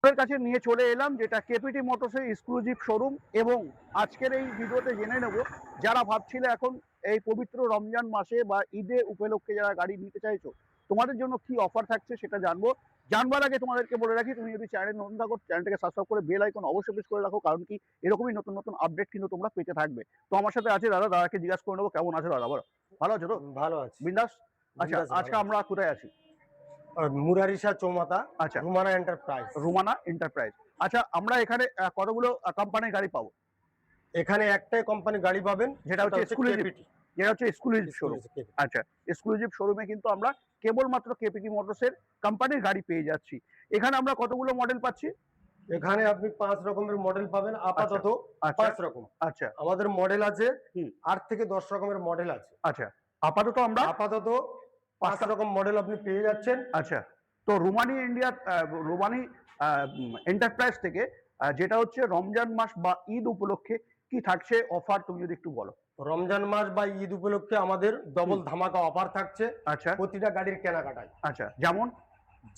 আপনাদের কাছে নিয়ে চলে এলাম যেটা কেপিটি মোটরসের এক্সক্লুসিভ শোরুম। এবং আজকের এই ভিডিওতে জেনে নেব যারা ভাবছিলে এখন এই পবিত্র রমজান মাসে বা ঈদে উপলক্ষে যারা গাড়ি নিতে চাইছো তোমাদের জন্য কি অফার থাকছে সেটা জানবার আগে তোমাদেরকে বলে রাখি, তুমি যদি চ্যানেল নতুন থাকো চ্যানেলটাকে সাবস্ক্রাইব করে বেল আইকন অবশ্যই প্রেস করে রাখো, কারণ কি এরকমই নতুন নতুন আপডেট কিন্তু তোমরা পেতে থাকবে। তো আমার সাথে আছে দাদাকে জিজ্ঞাসা করে নেবো কেমন আছে দাদা, বলো ভালো আছো তো? ভালো আছে। বিন্দাস। আচ্ছা, বিন্দাস আজকে ভালো আমরা কোথায় আছি? মুরারিশা চৌমাথা, আচ্ছা, রুমানা এন্টারপ্রাইজ। রুমানা এন্টারপ্রাইজ। আচ্ছা, আমরা এখানে কতগুলো কোম্পানির গাড়ি পাবো? এখানে একটাই কোম্পানি গাড়ি পাবেন, যেটা হচ্ছে এক্সক্লুসিভ, যেটা হচ্ছে এক্সক্লুসিভ শোরুম। আচ্ছা, এক্সক্লুসিভ শোরুমে কিন্তু আমরা কেবলমাত্র কেপিটি মোটরসের কোম্পানির গাড়ি পেয়ে যাচ্ছি। এখানে আমরা কতগুলো মডেল পাচ্ছি? এখানে আপনি 5 রকমের মডেল পাবেন আপাতত। আচ্ছা 5 রকম। আচ্ছা, আমাদের মডেল আছে 8 থেকে 10 রকমের মডেল আছে। আচ্ছা, আপাতত 5 রকম মডেল আপনি পেয়ে যাচ্ছেন। আচ্ছা, তো রুমানি ইন্ডিয়া, রুমানি এন্টারপ্রাইজ থেকে যেটা হচ্ছে রমজান মাস বা ঈদ উপলক্ষে কি থাকছে অফার, তুমি যদি একটু বলো। রমজান মাস বা ঈদ উপলক্ষে আমাদের ডবল ধামাকা অফার থাকছে। আচ্ছা, প্রতিটা গাড়ির কেনাকাটায়। আচ্ছা,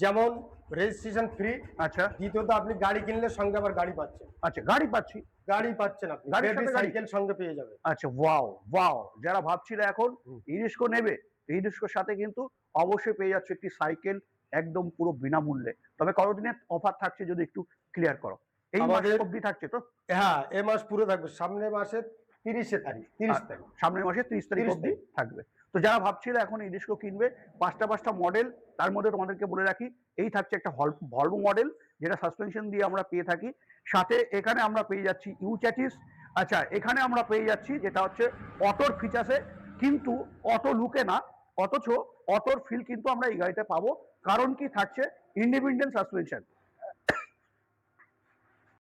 যেমন রেজিস্ট্রেশন ফ্রি। আচ্ছা, দ্বিতীয়ত আপনি গাড়ি কিনলে সঙ্গে আবার গাড়ি পাচ্ছেন। আচ্ছা, গাড়ি পাচ্ছি, গাড়ি পাচ্ছেন আপনি, বেবি সাইকেল সঙ্গে পেয়ে যাবেন। আচ্ছা, ওয়াও ওয়াও, যারা ভাবছিল এখন ইরিস্কো নেবে, ইরিস্কোর সাথে কিন্তু অবশ্যই পেয়ে যাচ্ছে একটি সাইকেল একদম পুরো বিনামূল্যে। তবে কতদিনের অফার থাকছে যদি একটু ক্লিয়ার করো। এই মাস অবধি থাকছে তো? হ্যাঁ, এই মাস পুরো থাকবে, সামনের মাসে 30 তারিখ, সামনের মাসে 30 তারিখ অবধি থাকবে। তো যারা ভাবছিল এখন ইরিস্কো কিনবে, পাঁচটা মডেল, তার মধ্যে তোমাদেরকে বলে রাখি এই থাকছে একটা ভলভো মডেল যেটা সাসপেনশন দিয়ে আমরা পেয়ে থাকি। সাথে এখানে আমরা পেয়ে যাচ্ছি ইউ চ্যাটিস। আচ্ছা, এখানে আমরা পেয়ে যাচ্ছি যেটা হচ্ছে অটোর ফিচার্সে, কিন্তু অটো লুকে না, অথচ অটোর ফিল কিন্তু আমরা এই গাড়িতে পাবো। কারণ কি থাকছে ইন্ডিপেন্ডেন্ট সাসপেনশন।